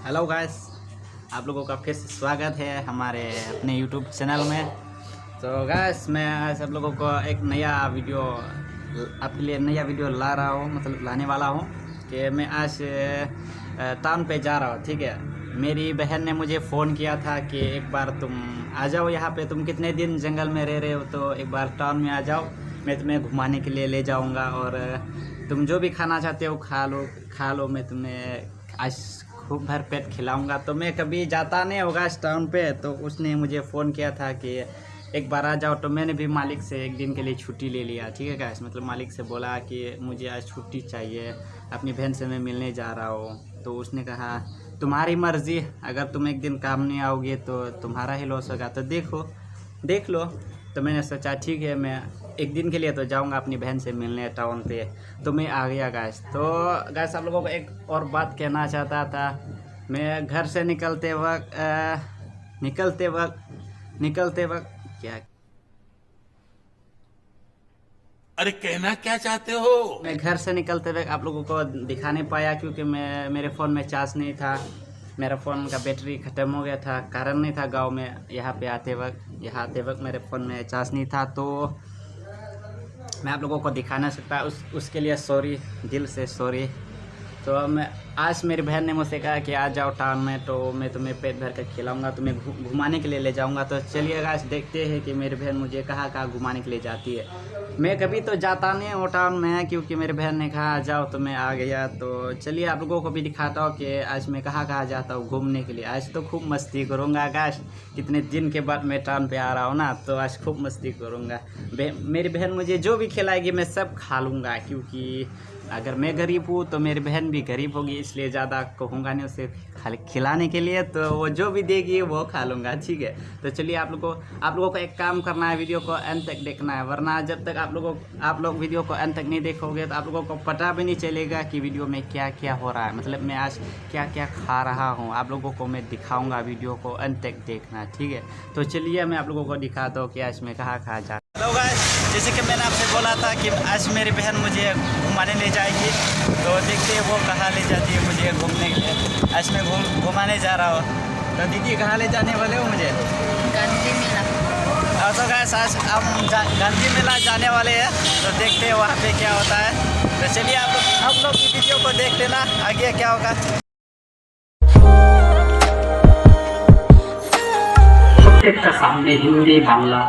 Hello guys, आप लोगों का फिर से स्वागत है हमारे अपने यूट्यूब चैनल में। तो गाइस, मैं आज आप लोगों को एक नया वीडियो आपके लिए नया वीडियो ला रहा हूँ, मतलब लाने वाला हूँ कि मैं आज टाउन पे जा रहा हूँ। ठीक है, मेरी बहन ने मुझे फ़ोन किया था कि एक बार तुम आ जाओ यहाँ पे, तुम कितने दिन जंगल में रह रहे हो तो एक बार टाउन में आ जाओ, मैं तुम्हें घुमाने के लिए ले जाऊँगा और तुम जो भी खाना चाहते हो खा लो, मैं तुम्हें आज खूब भर पेट खिलाऊंगा। तो मैं कभी जाता नहीं होगा इस टाउन पे, तो उसने मुझे फ़ोन किया था कि एक बार आ जाओ। तो मैंने भी मालिक से एक दिन के लिए छुट्टी ले लिया। ठीक है गाइस, मतलब मालिक से बोला कि मुझे आज छुट्टी चाहिए, अपनी बहन से मैं मिलने जा रहा हूँ। तो उसने कहा तुम्हारी मर्ज़ी, अगर तुम एक दिन काम नहीं आओगे तो तुम्हारा ही लॉस होगा, तो देख लो। तो मैंने सोचा ठीक है, मैं एक दिन के लिए तो जाऊंगा अपनी बहन से मिलने टाउन पे। तो मैं आ गया गाइस। तो गाइस, आप लोगों को एक और बात कहना चाहता था। मैं घर से निकलते वक्त क्या, अरे कहना क्या चाहते हो? मैं घर से निकलते वक्त आप लोगों को दिखा नहीं पाया क्योंकि मेरे फ़ोन में चार्ज नहीं था। मेरा फ़ोन का बैटरी ख़त्म हो गया था, कारण नहीं था गांव में। यहाँ आते वक्त मेरे फ़ोन में चार्ज नहीं था, तो मैं आप लोगों को दिखा नहीं सकता। उसके लिए सॉरी, दिल से सॉरी। तो मैं आज मेरी बहन ने मुझसे कहा कि आ जाओ टाउन में, तो मैं तुम्हें पेट भर कर खिलाऊंगा, तुम्हें घुमाने के लिए ले जाऊंगा। तो चलिए आज देखते हैं कि मेरी बहन मुझे कहाँ घुमाने के लिए जाती है। मैं कभी तो जाता नहीं हूँ टाउन में, क्योंकि मेरी बहन ने कहा आ जाओ, तो मैं आ गया। तो चलिए आप लोगों को भी दिखाता हूँ कि आज मैं कहाँ जाता हूँ घूमने के लिए। आज तो खूब मस्ती करूँगा गाइस, कितने दिन के बाद मैं टाउन पे आ रहा हूँ ना, तो आज खूब मस्ती करूँगा। मेरी बहन मुझे जो भी खिलाएगी मैं सब खा लूँगा, क्योंकि अगर मैं गरीब हूँ तो मेरी बहन भी गरीब होगी, इसलिए ज़्यादा कहूँगा नहीं उसे खिलाने के लिए। तो वो जो भी देगी वो खा लूँगा। ठीक है, तो चलिए आप लोगों को एक काम करना है, वीडियो को अंत तक देखना है, वरना जब तक आप लोग वीडियो को अंत तक नहीं देखोगे तो आप लोगों को पता भी नहीं चलेगा कि वीडियो में क्या क्या हो रहा है, मतलब मैं आज क्या क्या खा रहा हूँ। आप लोगों को मैं दिखाऊँगा, वीडियो को अंत तक देखना। ठीक है, तो चलिए मैं आप लोगों को दिखाता हूँ कि आज मैं कहाँ जा। हेलो गाइस, जैसे कि मैंने आपसे बोला था कि आज मेरी बहन मुझे घुमाने ले जाएगी, तो देखते हैं वो कहाँ ले जाती है मुझे घूमने के लिए। आज मैं घुमाने जा रहा हूँ। तो दीदी कहाँ ले जाने वाले हो मुझे? गांधी मेला। तो गाइस, आज हम गांधी मेला जाने वाले हैं, तो देखते हैं वहाँ पे क्या होता है। तो चलिए आप लोग वीडियो को देख लेना, आगे क्या होगा। প্রত্যেকটা সামনে হিন্দি, বাংলা,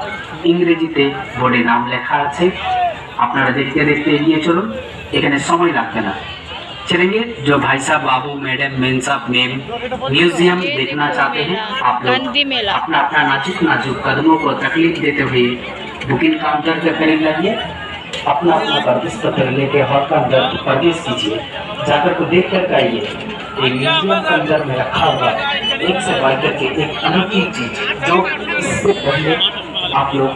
ইংরেজিতে বোর্ডে নাম লেখা আছে। আপনারা দেখতে দেখতে এগিয়ে চলুন, এখানে সময় লাগবে না। चलेंगे जो भाई साहब, बाबू, मैडम, मेन साहब, मेम म्यूजियम देखना चाहते हैं, आप लोग अपना अपना नाजुक कदमों को तकलीफ देते हुए बुकिंग काउंटर पे करीब लाइए, अपना अपना प्रवेश पत्र लेके हॉल का अंदर प्रवेश कीजिए। जाकर को देख कर आइए, एक म्यूजियम के अंदर में रखा हुआ एक से बढ़कर के एक अनोखी चीज जो इससे पहले आप लोग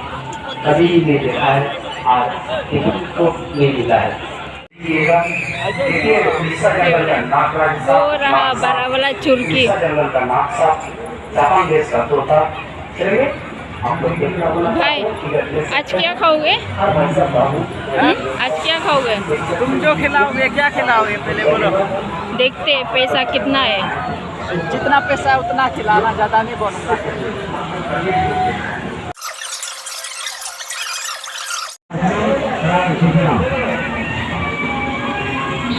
कभी भी नहीं देखा है और देखने को नहीं मिला है। बड़ा वाला चुरकी भाई, आज क्या खाओगे? आज क्या खाओगे? तुम जो खिलाओगे, क्या खिलाओगे पहले बोलो। देखते हैं पैसा कितना है। जितना पैसा है उतना खिलाना, ज़्यादा नहीं बोलूँगा।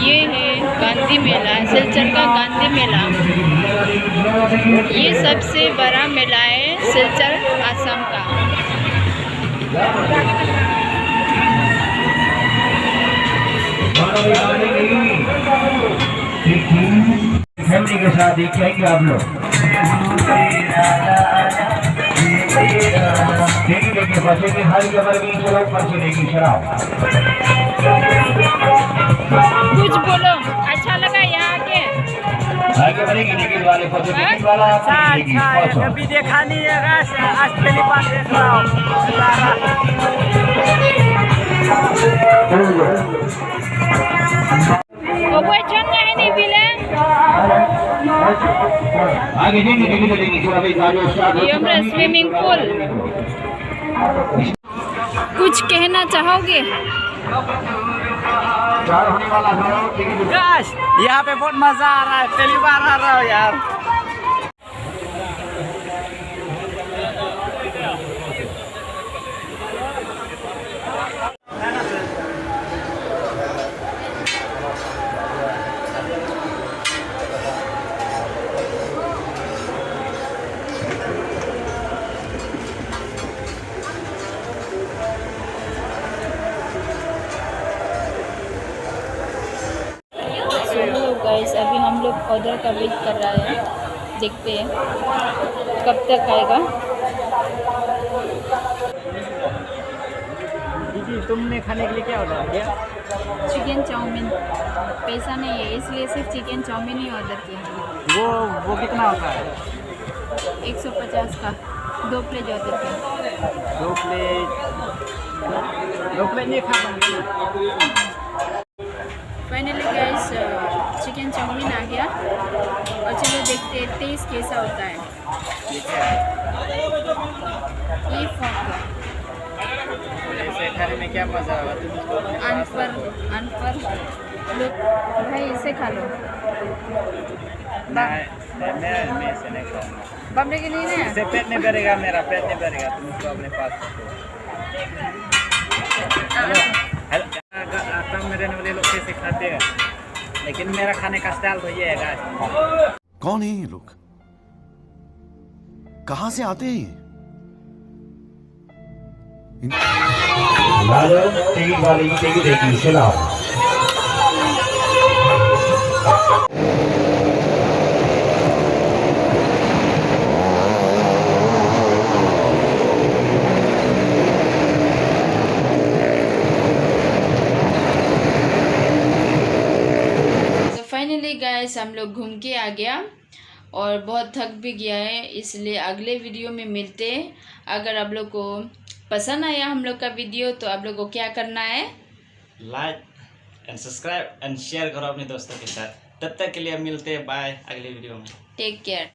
ये है गांधी मेला, सिलचर का गांधी मेला। ये सबसे बड़ा मेला है सिलचर असम का। फैमिली के साथ देखिए आप लोग देखिए बच्चे की हर कमर में चलो पहुंचेगी शराब। कुछ बोलो, अच्छा लगा यहाँ के? आगे बढ़ेगी टिकट वाले पहुंचे, टिकट वाला कभी देखा नहीं है, आज पहली बार देख रहा हूँ। आगे ये हमारा स्विमिंग पूल। कुछ कहना चाहोगे? गाइस यहाँ पे बहुत मजा आ रहा है, पहली बार आ रहा हूँ यार। गाइस अभी हम लोग ऑर्डर का वेट कर रहा है, देखते हैं कब तक आएगा। दीदी तुमने खाने के लिए क्या ऑर्डर किया? Chicken chowmein. पैसा नहीं है इसलिए सिर्फ चिकन चाउमीन ही ऑर्डर किया। वो कितना होता है? 150 का 2 प्लेट ऑर्डर किया। 2 प्लेट नहीं खा पाएंगे। फाइनली गाइस चिकन चाउमीन आ गया और चलो देखते हैं टेस्ट कैसा होता है। ये फॉक ऐसे खाने में क्या मजा होगा? अनपर लोग भाई इसे खा लो। मैं इसे नहीं खाऊंगा। बबले के लिए ना इससे पेट नहीं भरेगा, मेरा पेट नहीं भरेगा। तुम इसको अपने पास आसाम में रहने वाले लोग कैसे खाते हैं, लेकिन मेरा खाने का स्टाइल तो ये है गाइस। कौन है ये लोग? कहां से आते हैं ये? 나는 대기관리 대기되기 싫어. फाइनली गाइस हम लोग घूम के आ गया और बहुत थक भी गया है, इसलिए अगले वीडियो में मिलते हैं। अगर आप लोग को पसंद आया हम लोग का वीडियो तो आप लोग को क्या करना है? Like and subscribe and share करो अपने दोस्तों के साथ। तब तक के लिए मिलते हैं, बाय अगले वीडियो में। Take care.